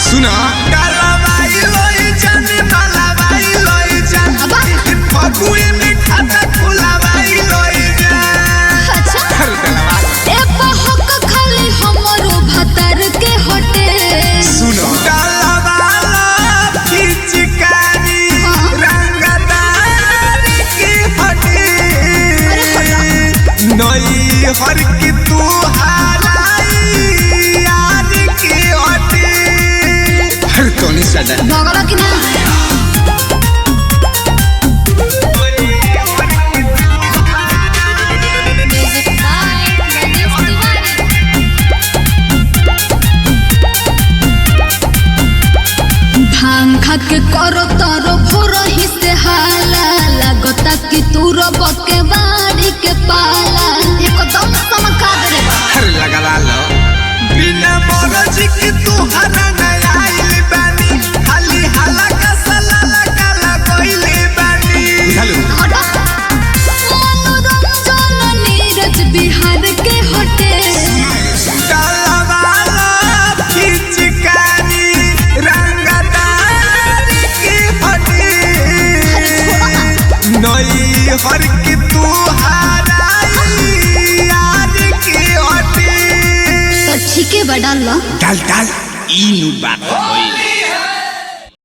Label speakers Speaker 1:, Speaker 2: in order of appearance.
Speaker 1: सुना
Speaker 2: कालाबाई लोई जाने मालाबाई लोई जाने फगुए में खाता खुलाबाई लोई जाने।
Speaker 3: अच्छा
Speaker 1: हर दलवा
Speaker 3: ए पहक खाली हमरो भतर के हटे
Speaker 1: सुनो
Speaker 2: कालाबाला पिचकारी रंगदार की हटे नई हर की तू हाराई यार की हटे
Speaker 1: हर तोनी सदा
Speaker 3: भगला कि ना भांग खा के करो तारो भोर ही से हाला लगता कि तू रब के बाड़ी के पाला एकदम समका दे
Speaker 1: हर लगवा लो
Speaker 2: बिना मरज की तू हरा नया आइल बानी खाली हाला का सलाला काला कोइले बानी
Speaker 1: बुझालू
Speaker 3: हटा मनोरंजन नीरज बिहार के हटे
Speaker 2: कालावाला पिचकारी रंगदार की हटे नई हर की तू हाराई यार की हटे
Speaker 3: तो ठीक है बड़ा लो
Speaker 1: डाल डाल ई नु बात होई